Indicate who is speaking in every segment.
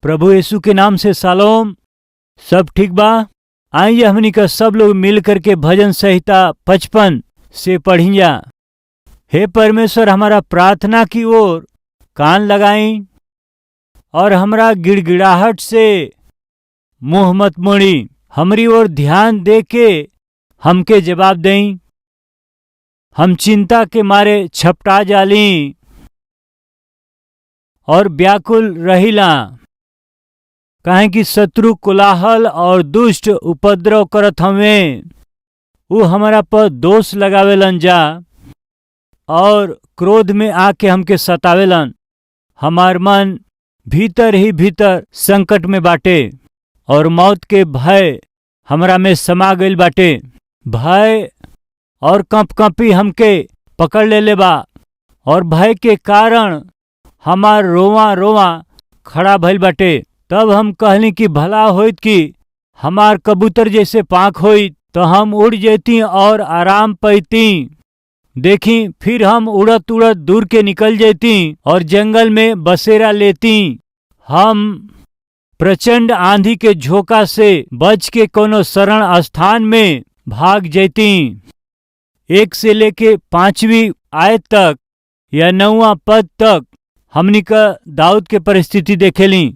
Speaker 1: प्रभु यीशु के नाम से सलाम। सब ठीक बा? आइए हमनी का सब लोग मिल करके भजन संहिता 55 से पढ़िया। हे परमेश्वर, हमारा प्रार्थना की ओर कान लगाई और हमरा गिड़गिड़ाहट से मुंह मत मोड़ी। हमरी ओर ध्यान दे के हमके जवाब दें। हम चिंता के मारे छपटा जाली और व्याकुल रहिला, काहे कि शत्रु कोलाहल और दुष्ट उपद्रव करत हमें। वो हमारा पर दोष लगावेलन जा और क्रोध में आके हमके सतावेलन। हमार मन भीतर ही भीतर संकट में बाटे और मौत के भय हमरा में समा गईल बाटे। भय और कंपकंपी हमके पकड़ ले बा और भय के कारण हमार रोवा रोवा खड़ा भइल बाटे। तब हम कहली कि भला होइत कि हमार कबूतर जैसे पाँख होइत तो हम उड़ जैती और आराम पैती। देखी, फिर हम उड़त उड़त दूर के निकल जैती और जंगल में बसेरा लेती। हम प्रचंड आंधी के झोंका से बच के कोनो शरण स्थान में भाग जैती। 1 से लेके 5वीं आयत तक या 9वां पद तक हमनी का दाऊद के परिस्थिति देखेली।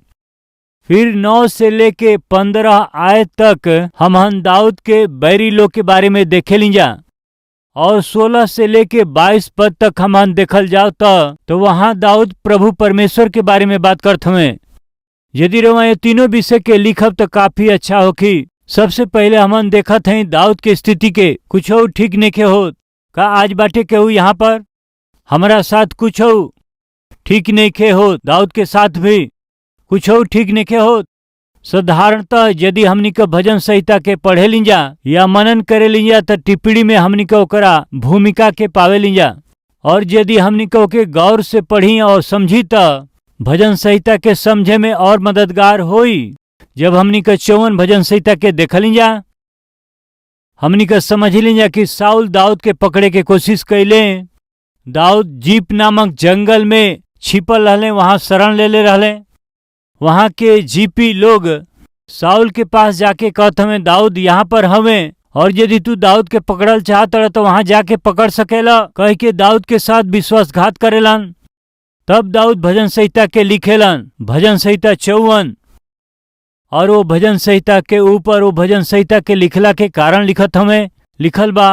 Speaker 1: फिर 9 से लेके 15 आयत तक हम दाऊद के बैरी लोग के बारे में देखेली जा और 16 से लेके 22 पद तक हम देखल जाओ तो वहां दाऊद प्रभु परमेश्वर के बारे में बात करते हुए। यदि रवा ये तीनों विषय के लिखब तो काफी अच्छा होगी। सबसे पहले हम देखत हैं दाऊद के स्थिति के कुछ ठीक नहीं के हो का आज बाटे केहू यहाँ पर हमारा साथ कुछ ठीक नहीं खे हो। दाऊद के साथ भी कुछ ठीक नहीं खे हो। साधारणतः यदि हमनी का भजन संहिता के पढ़े लीजा या मनन करे लीजा तो टिप्पणी में हमनी का ओकरा भूमिका के पावे लीजा, और यदि हमनी का ओके गौर से पढ़ी और समझी तो भजन संहिता के समझे में और मददगार होई। जब हमनी का 54 भजन संहिता के देख लीजा हमनी का समझ लीजा कि साउल दाऊद के पकड़े के कोशिश कैले। दाऊद जीप नामक जंगल में छिपल रहले, वहां शरण ले रहले। वहां के जीपी लोग साउल के पास जाके कहत हमें दाऊद यहाँ पर हमें, और यदि तू दाऊद के पकड़ल चाहत रह तो वहां जाके पकड़ सकेला, कह के दाऊद के साथ विश्वासघात करेलन। तब दाऊद भजन संहिता के लिखेलन, भजन संहिता 54। और वो भजन संहिता के ऊपर वो भजन संहिता के लिखला के कारण लिखत हमें लिखल बा,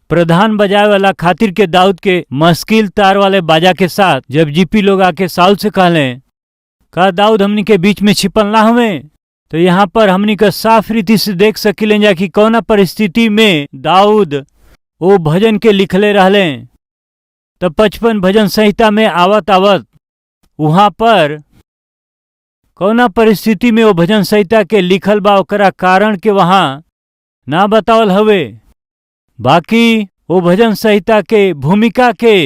Speaker 1: प्रधान बजाए वाला खातिर के दाऊद के मस्किल तार वाले बाजा के साथ जब जीपी लोग आके साउल से कहले का दाऊद हमनी के बीच में छिपल ना हमें, तो यहाँ पर हमनी का साफ रीति से देख सकिले जा कि कौना परिस्थिति में दाऊद वो भजन के लिखले रहले। तो 55 भजन संहिता में आवत आवत वहां पर कौना परिस्थिति में वो भजन संहिता के लिखल बा ओकरा कारण के वहां ना बतावल हवे। बाकी वो भजन संहिता के भूमिका के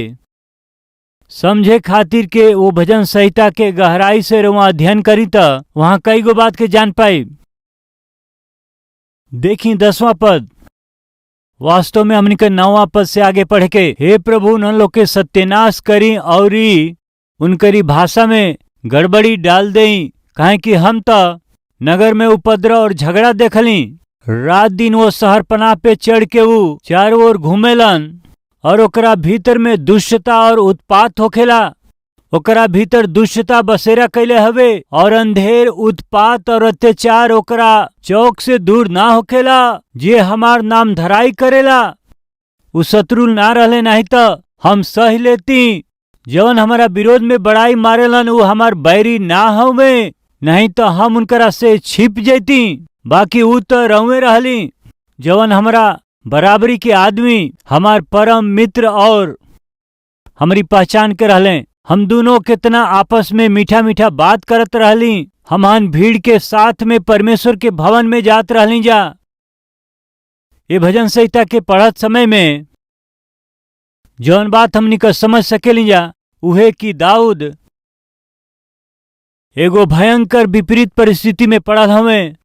Speaker 1: समझे खातिर के वो भजन संहिता के गहराई से वहां अध्ययन करी तो वहां कई गो बात के जान पाई। देखी 10वां पद, वास्तव में हमनी के 9वां पद से आगे पढ़ के, हे प्रभु उन लोग के सत्यानाश करी और उनकरी भाषा में गड़बड़ी डाल दें, काहे कि हम तो नगर में उपद्रव और झगड़ा देखली। रात दिन वो शहरपनाह पे चढ़ के वो चारों ओर घूमेलन और ओकरा भीतर में दुष्टता और उत्पात होखेला। ओकरा भीतर दुष्टता बसेरा कैले हवे और अंधेर उत्पात और अत्याचार ओकरा चौक से दूर ना होखेला। जे हमार नाम धराई करेला उ शत्रु ना रहले, नहीं तो हम सह लेती। जवन हमारा विरोध में बड़ाई मारेलन वो हमार बैरी ना हवे, नहीं तो हम उनकरा से छिप जैती। बाकी ऊ तो रहुए रहली। जवन हमारा बराबरी के आदमी हमार परम मित्र और हमारी पहचान के रहले। हम दोनों कितना आपस में मीठा मीठा बात करत रहली। हमन भीड़ के साथ में परमेश्वर के भवन में जात रहली जा। ये भजन संहिता के पढ़त समय में जौन बात हमनी का समझ सकेली जा उहे कि दाऊद एगो भयंकर विपरीत परिस्थिति में पड़ल हमें,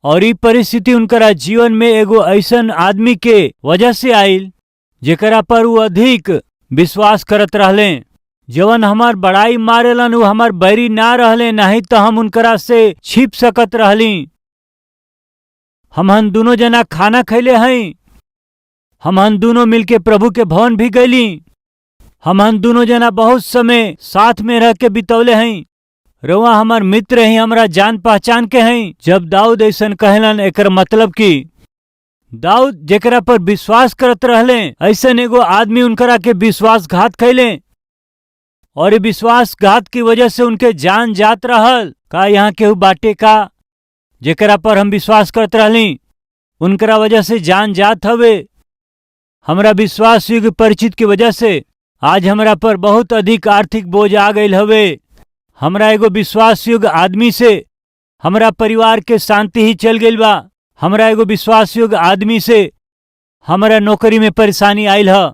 Speaker 1: और ई परिस्थिति उनकरा जीवन में एगो ऐसन आदमी के वजह से आइल जेकरा पर वो अधिक विश्वास करत रहले। जवन हमार बड़ाई मारेलन उ हमार बैरी ना रहले, नहीं तो हम उनकरा से छिप सकत रहली। हमहन दोनों जना खाना खैले हई, हमहन दोनों मिलके प्रभु के भवन भी गईली, हमहन दोनों जना बहुत समय साथ में रह के बितौले हई। रउआ हमार मित्र ही, हमरा जान पहचान के हई। जब दाऊद ऐसन कहलन, एकर मतलब कि दाऊद जेकरा पर विश्वास करत रहले, ऐसन एगो आदमी उनकरा के विश्वासघात कैले और ये विश्वासघात की वजह से उनके जान जात रहल। का यहाँ केहू बाटे का जेकरा पर हम विश्वास करत रहली उनकरा वजह से जान जात हवे? हमरा विश्वास योग्य परिचित की वजह से आज हमरा पर बहुत अधिक आर्थिक बोझ आ गईल हवे। हमरा एगो विश्वास योग्य आदमी से हमरा परिवार के शांति ही चल गईल बा। हमरा एगो विश्वास योग्य आदमी से हमरा नौकरी में परेशानी आयल ह।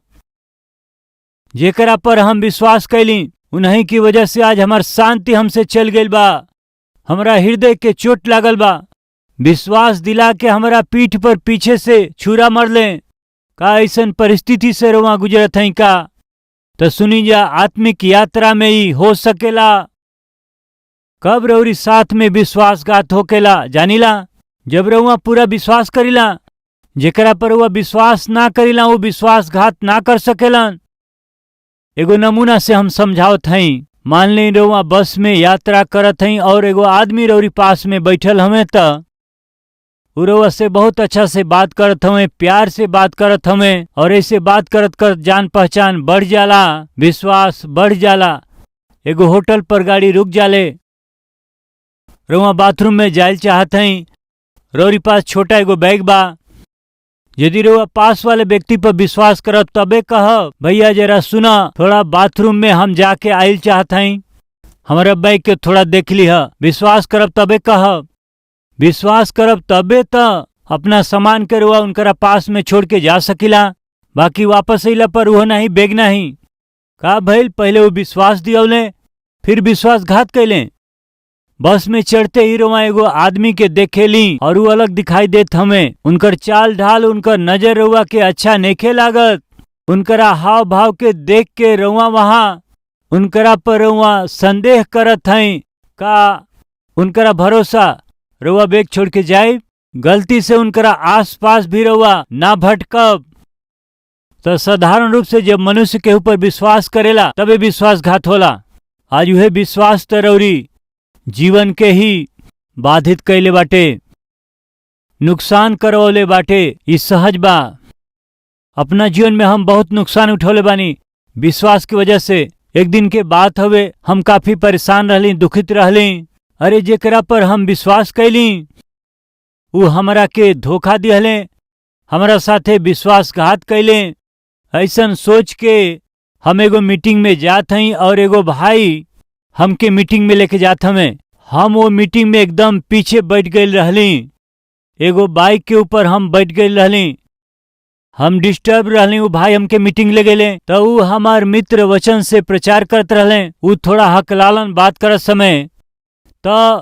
Speaker 1: जेकरा पर हम विश्वास कैली उन्हीं की वजह से आज हमार शांति हमसे चल गईल बा। हमरा हृदय के चोट लागल बा। विश्वास दिला के हमरा पीठ पर पीछे से छुरा मरले। का ऐसन परिस्थिति से रुआ गुजरत हई का? तो सुनी जा, आत्मिक यात्रा में ही हो सकेला। कब रउरी साथ में विश्वासघात होकेला जानिला? जब रउआ पूरा विश्वास करीला। जेकरा पर वह विश्वास ना करीला वो विश्वासघात ना कर सकेलन। एगो नमूना से हम समझावत हई। मान ली रउआ बस में यात्रा करत हई और एगो आदमी रउरी पास में बैठल हमें त उ रउआ से बहुत अच्छा से बात करत हमें, प्यार से बात करत हमें और ऐसे बात करत करत जान पहचान बढ़ जाला, विश्वास बढ़ जाला। एगो होटल पर गाड़ी रुक जाले, रउआ बाथरूम में जाइल चाहत हई, रउरी पास छोटा एगो बैग बा। यदि रउआ पास वाले व्यक्ति पर विश्वास करब तबे कहब, भैया जरा सुना, थोड़ा बाथरूम में हम जाके आइल चाहत हई, हमारा बैग के थोड़ा देख लिह। विश्वास करब तबे कहब। विश्वास करब तबे त अपना सामान के रुआ उनकरा पास में छोड़ के जा सकिला। बाकी वापस अइला पर वो नहीं, बैग नहीं। का भइल? पहले वो विश्वास दियौले फिर विश्वासघात कैले। बस में चढ़ते ही रुआ एगो आदमी के देखेली और वो अलग दिखाई देत हमें। उनकर चाल ढाल, उनकर नजर रुआ के अच्छा नेखे लागत। उनकरा हाव भाव के देख के रुआ वहां उनकरा पर रुआ संदेह करत हई। का उनकरा भरोसा रउआ बैग छोड़ के जाए? गलती से उनकरा आस पास भी रउआ ना भटकब। तो साधारण रूप से जब मनुष्य के ऊपर विश्वास करेला तबे विश्वासघात होला। आज वह विश्वास तरौरी जीवन के ही बाधित कैले बाटे, नुकसान करवले बाटे। ई सहज बा। अपना जीवन में हम बहुत नुकसान उठौले बानी विश्वास की वजह से। एक दिन के बात हवे, हम काफी परेशान रहली, दुखित रहली। अरे जेकरा पर हम विश्वास कैली वो हमरा के धोखा दिहले, हमरा साथे विश्वासघात कैले। ऐसन सोच के हम एगो मीटिंग में जात हई और एगो भाई हमके मीटिंग में लेके जात हमें। हम वो मीटिंग में एकदम पीछे बैठ गई रहली। एगो बाइक के ऊपर हम बैठ गई रहली। हम डिस्टर्ब रहली। वो भाई हमके मीटिंग ले गए तो वो हमार मित्र वचन से प्रचार करत रहले। वो थोड़ा हकलालन बात करत समय, तो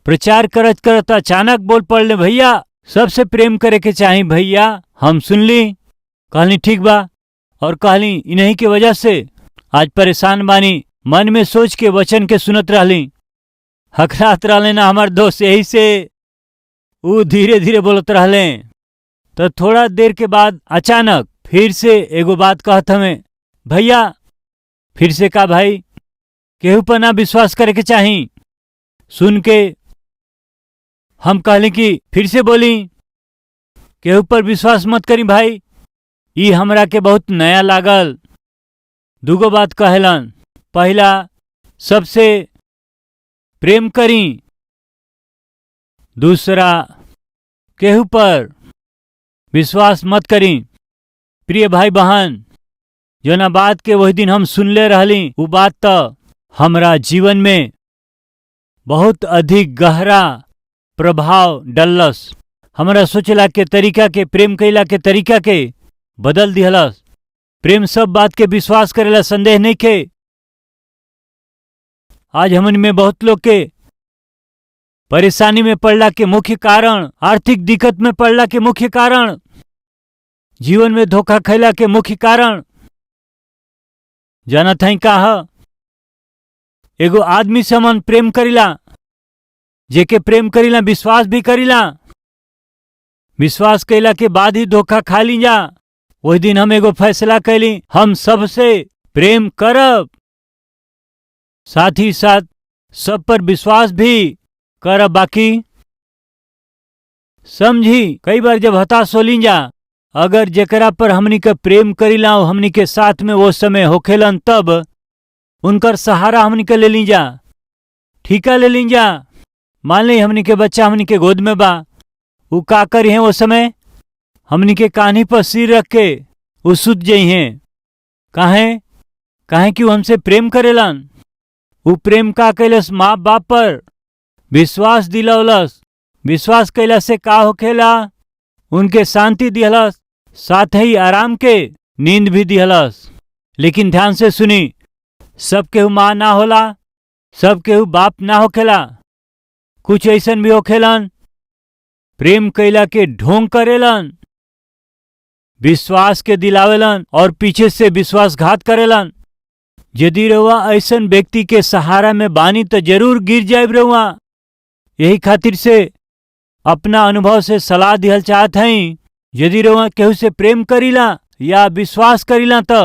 Speaker 1: प्रचार करत करत अचानक बोल पड़ले, भैया सबसे प्रेम करे के चाही भैया। हम सुनली, कहली ठीक बा, और कहली इन्हीं के वजह से आज परेशान बानी। मन में सोच के वचन के सुनत रहली। हकलात रहले ना हमार दोस्त, यही से वो धीरे धीरे बोलत रहले। तो थोड़ा देर के बाद अचानक फिर से एगो बात कहत हमें, भैया फिर से का भाई, केहू पर ना विश्वास करे के चाही। सुन के हम कहले कि फिर से बोली, केहू पर विश्वास मत करी भाई। ई हमरा के बहुत नया लागल। दूगो बात कहलन, पहला सबसे प्रेम करी, दूसरा केहू पर विश्वास मत करी। प्रिय भाई बहन, जोना बात के वही दिन हम सुनले रहली, वो बात तो हमरा जीवन में बहुत अधिक गहरा प्रभाव डलस। हमरा सोचला के तरीका के, प्रेम कैला के तरीका के बदल दिहलस। प्रेम सब बात के विश्वास करेला, संदेह नहीं के। आज हमन में बहुत लोग के परेशानी में पड़ला के मुख्य कारण, आर्थिक दिक्कत में पड़ला के मुख्य कारण, जीवन में धोखा खैला के मुख्य कारण जानत हई का ह? एगो आदमी से हमन प्रेम करीला, जेके प्रेम करीला विश्वास भी करीला। विश्वास कैला के बाद ही धोखा खा ली जा। वही दिन हम एगो फैसला कैली, हम सबसे प्रेम करब, साथ ही साथ सब पर विश्वास भी करब। बाकी समझी कई बार जब हताश होली जा, अगर जेकरा पर हमनी के प्रेम करीला हमनी के साथ में वो समय होखेलन, तब उनकर सहारा हमनी के ले ली जा, ठीका ले ली जा। मान ली हमनी के बच्चा हमनी के गोद में बा, वो का करी है वो समय? हमनी के कान्ही पर सिर रख के वो सुत जई हैं। काहे कि वो हमसे प्रेम करेलन। वो प्रेम का कैलस? माँ बाप पर विश्वास दिलौलस। विश्वास कैला से का होखेला? उनके शांति दिहलस, साथ ही आराम के नींद भी दिहलस। लेकिन ध्यान से सुनी, सब केहू माँ ना होला, सब केहू बाप ना होखेला। कुछ ऐसन भी होखेलन प्रेम कैला के ढोंग करेलन, विश्वास के दिलावेलन और पीछे से विश्वासघात करेलन। यदि रहुआ ऐसन व्यक्ति के सहारा में बानी तो जरूर गिर जाए रहुआ। यही खातिर से अपना अनुभव से सलाह दिहल चाहत हई, यदि रहुआ केहू से प्रेम करीला या विश्वास करीला तो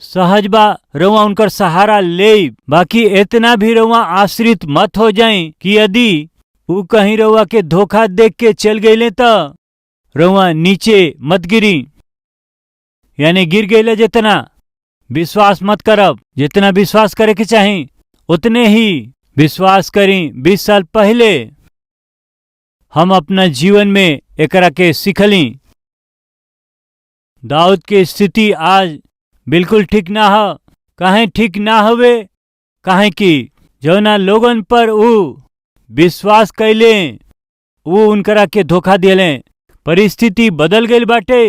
Speaker 1: सहज बा रहुआ उनकर सहारा ले। बाकी इतना भी रहुआ आश्रित मत हो जाए कि यदि वो कहीं रहुआ के धोखा देख के चल गईले तो रहुआ नीचे मत गिरी। यानी गिर गईले जितना विश्वास मत करब। जितना विश्वास करे के चाही उतने ही विश्वास करी। 20 साल पहले हम अपना जीवन में एकरा के सीखली। दाऊद के स्थिति आज बिल्कुल ठीक ना हो। काहे ठीक ना होवे? काहे कि जौना लोगन पर वो विश्वास कैले वो उनकरा के धोखा दिले। परिस्थिति बदल गई बाटे।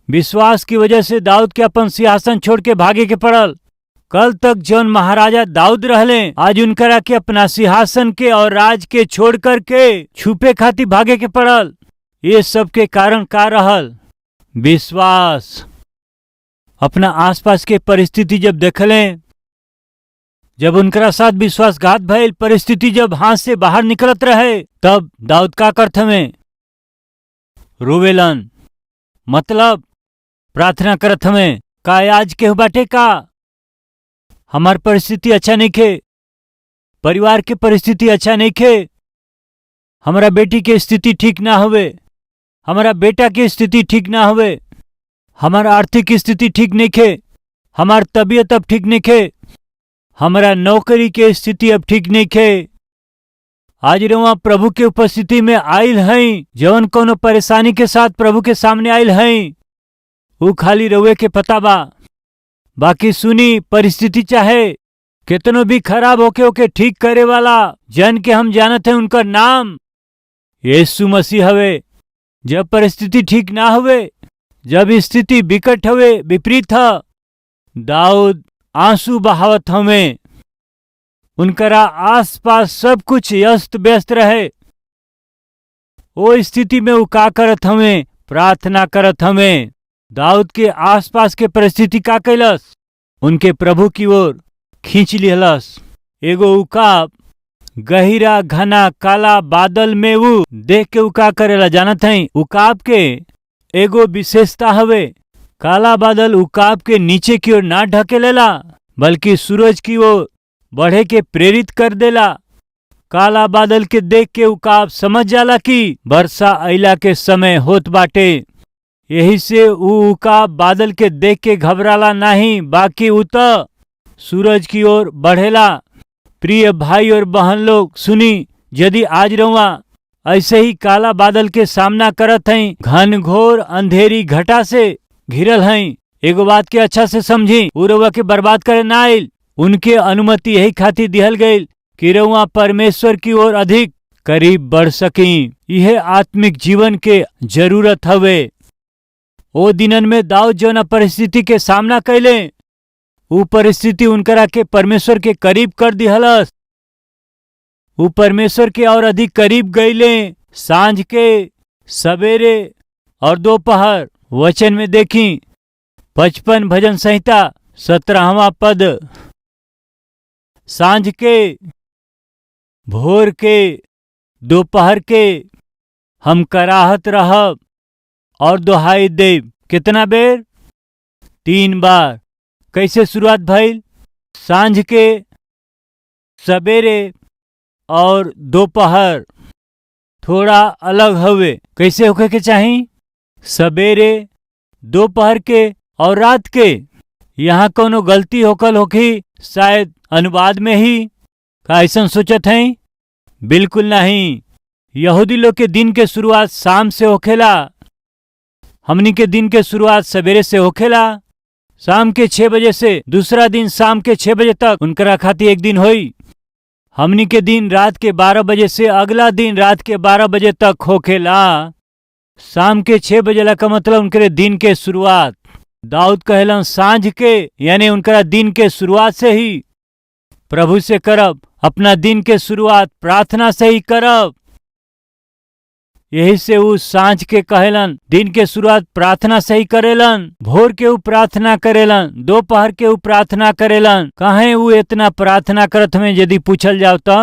Speaker 1: विश्वास की वजह से दाऊद के अपन सिंहासन छोड़ के भागे के पड़ल। कल तक जौन महाराजा दाऊद रहले, आज उनकरा के अपना सिंहासन के और राज के छोड़ कर के छुपे खातिर भागे के पड़ल। ये सब के कारण का रहल? विश्वास। अपना आसपास के परिस्थिति जब देखले, जब उनकरा साथ विश्वासघात भइल, परिस्थिति जब हाथ से बाहर निकलत रहे, तब दाऊद का करत हमें रोवेलन। मतलब प्रार्थना करत हमें, का आज केहू बाटे का हमार परिस्थिति अच्छा नहीं खे, परिवार के परिस्थिति अच्छा नहीं खे, हमारा बेटी के स्थिति ठीक ना होवे, हमारा बेटा की स्थिति ठीक ना होवे, हमारा आर्थिक स्थिति ठीक नहीं खे, हमार तबीयत अब ठीक नहीं खे, हमारा नौकरी के स्थिति अब ठीक नहीं खे। आज रहुआ प्रभु के उपस्थिति में आयल हैं। जौन कोनो परेशानी के साथ प्रभु के सामने आयल हैं, वो खाली रहुए के पता बा। बाकी सुनी, परिस्थिति चाहे कितनो भी खराब होके ओके ठीक करे वाला जन के हम जानत हैं, उनका नाम यीशु मसीह हवे। जब परिस्थिति ठीक ना हुए, जब स्थिति विकट हुए, विपरीत ह, दाऊद आंसू बहावत हमें। उनकरा आसपास सब कुछ अस्त व्यस्त रहे। वो स्थिति में वो का करत हमें? प्रार्थना करत हमें। दाऊद के आसपास के परिस्थिति का कैलस? उनके प्रभु की ओर खींच लिहलस। एगो उकाब गहिरा घना काला बादल में वो देख के वो का करेला जानत हई? उकाब के एगो विशेषता हवे, काला बादल उकाब के नीचे की ओर ना ढकेलेला, बल्कि सूरज की ओर बढ़े के प्रेरित कर देला। काला बादल के देख के उकाब समझ जाला कि वर्षा अइला के समय होत बाटे। यही से उकाब बादल के देख के घबराला नहीं, बाकी उ त सूरज की ओर बढ़ेला। प्रिय भाई और बहन लोग सुनी, यदि आज रहुआ ऐसे ही काला बादल के सामना करत हई, घनघोर अंधेरी घटा से घिरल हई, एगो बात के अच्छा से समझी, उ रहुआ के बर्बाद करे ना आइल। उनके अनुमति यही खातिर दिहल गई कि रहुआ परमेश्वर की ओर अधिक करीब बढ़ सकी। यह आत्मिक जीवन के जरूरत हवे। ओ दिनन में दाऊद जौना परिस्थिति के सामना कैले, वो परिस्थिति उनकरा के परमेश्वर के करीब कर दिहलस। वो परमेश्वर के और अधिक करीब गईले। सांझ के, सवेरे और दोपहर। वचन में देखी 55 भजन संहिता 17वां पद, सांझ के, भोर के, दोपहर के हम कराहत रहब और दोहाई देब। कितना बेर? 3 बार। कैसे शुरुआत भइल? सांझ के, सवेरे और दोपहर। थोड़ा अलग हवे। कैसे होके के चाही? सवेरे, दोपहर के और रात के। यहाँ कोनो गलती होकल होखी शायद अनुवाद में ही। का ऐसा सोचत हैं? बिल्कुल नहीं। यहूदी लोग के दिन के शुरुआत शाम से होखेला, हमनी के दिन के शुरुआत सवेरे से होखेला। शाम के 6 बजे से दूसरा दिन शाम के 6 बजे तक उनकरा खातिर एक दिन होई। हमनी के दिन रात के 12 बजे से अगला दिन रात के 12 बजे तक होखेला। शाम के 6 बजे ला का मतलब उनके दिन के शुरुआत। दाऊद कहलन सांझ के, यानी उनका दिन के शुरुआत से ही प्रभु से करब। अपना दिन के शुरुआत प्रार्थना से ही करब। यही से वो सांझ के कहलन, दिन के शुरुआत प्रार्थना से ही करेलन। भोर के वो प्रार्थना करेलन, दोपहर के वो प्रार्थना करेलन। काहे वो इतना प्रार्थना करत में यदि पूछल जाओ तो?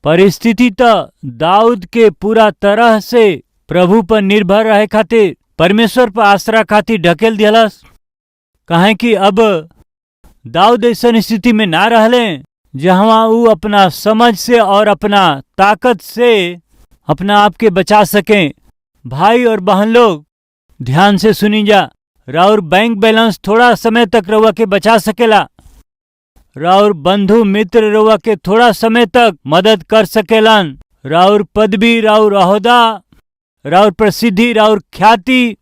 Speaker 1: परिस्थिति तो दाऊद के पूरा तरह से प्रभु पर निर्भर रहे खातिर, परमेश्वर पर आसरा खातिर ढकेल दिलस। काहे कि अब दाऊद ऐसा स्थिति में ना रहले जहाँ वो अपना समझ से और अपना ताकत से अपना आप के बचा सकें। भाई और बहन लोग ध्यान से सुनी जा। राउर बैंक बैलेंस थोड़ा समय तक रउआ के बचा सकेला। राउर बंधु मित्र रउआ के थोड़ा समय तक मदद कर सकेलन। राउर पदवी, राउर ओहदा, राउर प्रसिद्धि, राउर ख्याति,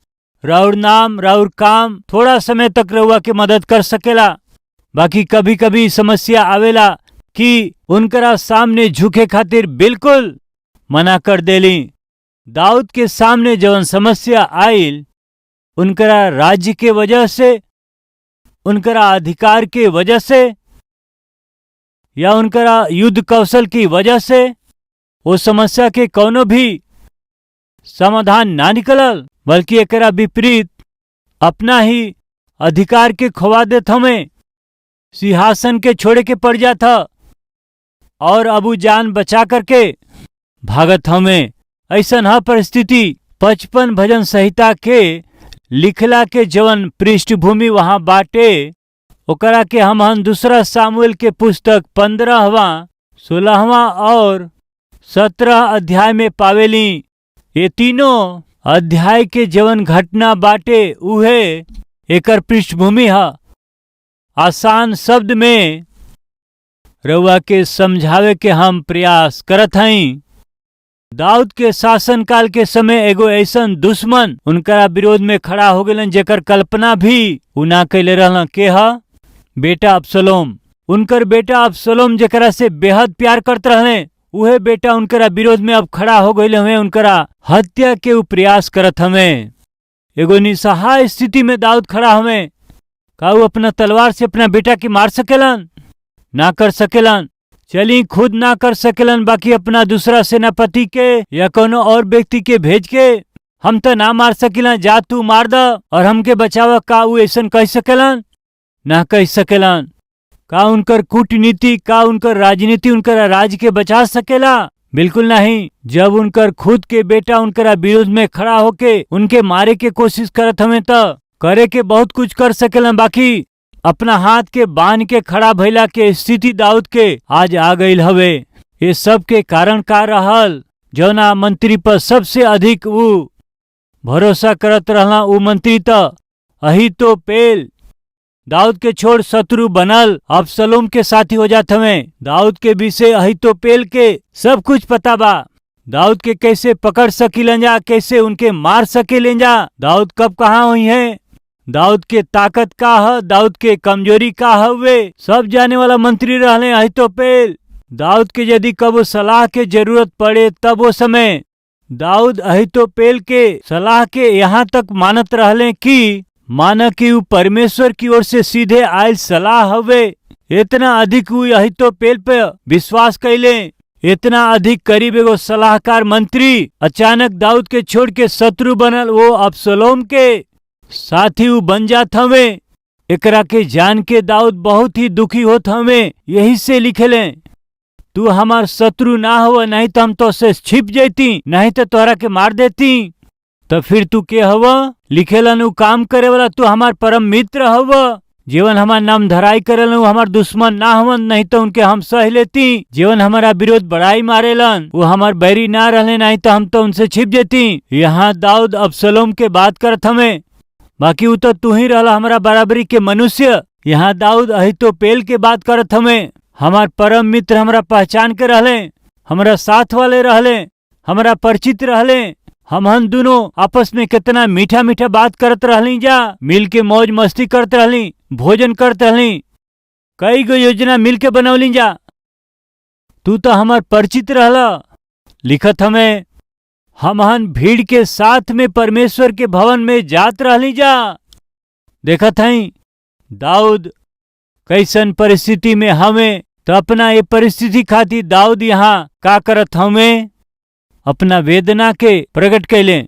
Speaker 1: राउर नाम, राउर काम थोड़ा समय तक रउआ के मदद कर सकेला। बाकी कभी कभी समस्या आवेला कि उनकरा सामने झुके खातिर बिल्कुल मना कर देली। दाऊद के सामने जवन समस्या आइल उनकरा राज्य के वजह से, उनकरा अधिकार के वजह से या उनकरा युद्ध कौशल की वजह से, वो समस्या के कोनो भी समाधान ना निकलल, बल्कि एकरा विपरीत अपना ही अधिकार के खोवा देत हमें, सिंहासन के छोड़े के पड़ जाता और अबू जान बचा करके भागत हमें। ऐसा ह परिस्थिति 55 भजन संहिता के लिखला के जवन पृष्ठभूमि वहां बाटे, ओकरा के हम दूसरा सामुएल के पुस्तक 15वां, 16वां और 17 अध्याय में पावेली। ये तीनों अध्याय के जवन घटना बाटे उहे एकर पृष्ठभूमि है। आसान शब्द में रउआ के समझावे के हम प्रयास करत हई। दाऊद के शासन काल के समय एगो ऐसन दुश्मन उनका विरोध में खड़ा हो गए जेकर कल्पना भी उ ना कैले रहलन। के ह? बेटा अबसलोम। उनकर बेटा अबसलोम जेकरा से बेहद प्यार करते रहले, उहे बेटा उनकरा विरोध में अब खड़ा हो गए हुए, उनकरा हत्या के उ प्रयास करत हमें। एगो निसहाय स्थिति में दाऊद खड़ा हमें। का वो अपना तलवार से अपना बेटा के मार सकेलन? ना कर सकेलन। चली खुद ना कर सकेलन, बाकी अपना दूसरा सेनापति के या कोनो और व्यक्ति के भेज के हम तो ना मार सकेला, जा तू मार द और हमके बचावा। का वो ऐसा कह सकेलन? ना कह सकेलन। का उनकर कूटनीति, का उनकर राजनीति उनकर राज्य के बचा सकेला? बिल्कुल नहीं। जब उनकर खुद के बेटा उनकरा विरोध में खड़ा होके उनके मारे के कोशिश करत हमें तो करे के बहुत कुछ कर सकेलन, बाकी अपना हाथ के बांध के खड़ा भइला के स्थिति दाऊद के आज आ गईल हवे। ये सब के कारण का रहल? जौना मंत्री पर सबसे अधिक वो भरोसा करत रहला, वो मंत्री तो अहीतोपेल। दाऊद के छोड़ शत्रु बनल अबसलोम के साथी हो जात हमें। दाऊद के विषय अहीतोपेल के सब कुछ पता बा। दाऊद के कैसे पकड़ सकीलन जा, कैसे उनके मार सकेलन जा, दाऊद कब कहाँ हुई है, दाऊद के ताकत का है, दाऊद के कमजोरी का है, वे सब जाने वाला मंत्री रहले अहीतोपेल। दाऊद के यदि कब सलाह के जरूरत पड़े तब वो समय दाऊद अहीतोपेल के सलाह के यहाँ तक मानत रहले कि माना कि वो परमेश्वर की ओर से सीधे आयल सलाह हवे। इतना अधिक वो अहीतोपेल पे विश्वास कैले, इतना अधिक करीब एगो सलाहकार मंत्री अचानक दाऊद के छोड़ के शत्रु बनल, वो अबसलोम के साथी वो बन जात हवे। एकरा के जान के दाऊद बहुत ही दुखी होत हमें, यही से लिखेले, तू हमार शत्रु ना हो, नहीं तो हम तो से छिप जैती, नहीं तो तोहरा के मार देती। तो फिर तू के हव? लिखेलन उ काम करे वाला, तू हमार परम मित्र हव। जीवन हमार नाम धराई करेलन वो हमार दुश्मन ना हवन, नहीं तो उनके हम सह लेती। जीवन हमारा विरोध बड़ाई मारेलन वो हमार बैरी ना रहले, नहीं तो हम तो उनसे छिप जेती। यहाँ दाऊद अबसलोम के बात करत हमें, बाकी वो तो तू ही रहला हमारा बराबरी के मनुष्य। यहाँ दाऊद अहीतोपेल के बात करत हमें, हमार परम मित्र हमारा पहचान के रहले, हमारा साथ वाले रहले, हमारा परिचित रहले। हम दोनों आपस में कितना मीठा मीठा बात करत रहली जा, मिल के मौज मस्ती करत रहली, भोजन करत रहली, कई गो योजना मिल के बनौली जा। तू तो हमार परिचित रहला। लिखत हमें, हमहन भीड़ के साथ में परमेश्वर के भवन में जात रहली जा। देखत हई दाऊद कैसन परिस्थिति में हमें, तो अपना ये परिस्थिति खातिर दाऊद यहाँ का करत हमें, अपना वेदना के प्रकट कैले,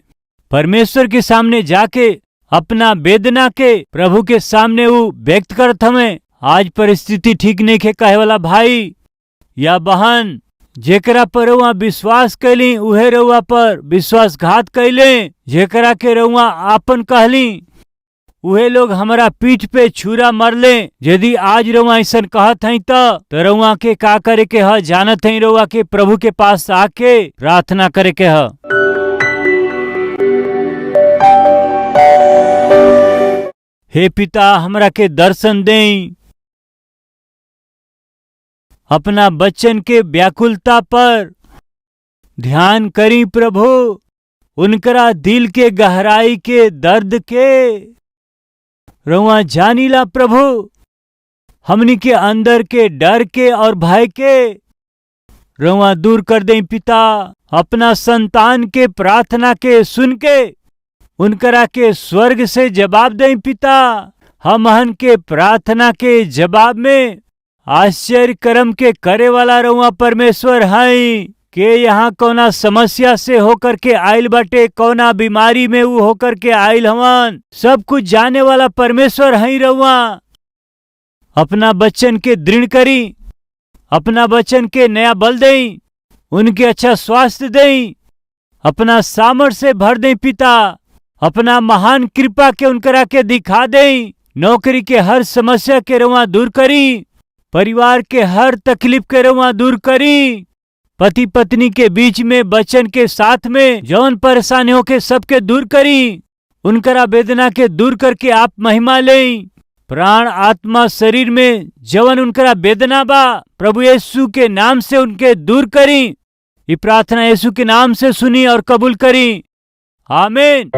Speaker 1: परमेश्वर के सामने जाके अपना वेदना के प्रभु के सामने वो व्यक्त करत हमें। आज परिस्थिति ठीक नहीं के कहे वाला भाई या बहन, जेकरा पर रउआ विश्वास कैली उहे रउआ पर विश्वासघात कैले, जेकरा के रउआ आपन कहली उहे लोग हमारा पीठ पे छुरा मरले। यदि आज रउआ ऐसा कहत हई तो रउआ के का करे के ह जानत हई, रउआ के प्रभु के पास आके प्रार्थना करे के ह। हे पिता, हमरा के दर्शन देई, अपना बच्चन के व्याकुलता पर ध्यान करी प्रभु, उनकरा दिल के गहराई के दर्द के रउआ जानीला प्रभु, हमनी के अंदर के डर के और भय के रउआ दूर कर दें पिता। अपना संतान के प्रार्थना के सुन के उनकरा के स्वर्ग से जवाब दें पिता। हमहन के प्रार्थना के जवाब में आश्चर्य कर्म के करे वाला रउआ परमेश्वर हई। के यहाँ कौना समस्या से होकर के आइल बाटे, कौना बीमारी में वो होकर के आइल हवन, सब कुछ जाने वाला परमेश्वर हई रउआ। अपना बच्चन के दृढ़ करी, अपना बच्चन के नया बल देई, उनके अच्छा स्वास्थ्य देई, अपना सामर्थ से भर दें पिता। अपना महान कृपा के उनकरा के दिखा देई। नौकरी के हर समस्या के रउआ दूर करी, परिवार के हर तकलीफ के रउआ दूर करी, पति पत्नी के बीच में बच्चन के साथ में जौन परेशानियों के सबके दूर करी, उनकरा वेदना के दूर करके आप महिमा लें। प्राण आत्मा शरीर में जवन उनकरा वेदना बा प्रभु यीशु के नाम से उनके दूर करी। ये प्रार्थना यीशु के नाम से सुनी और कबूल करी, आमीन।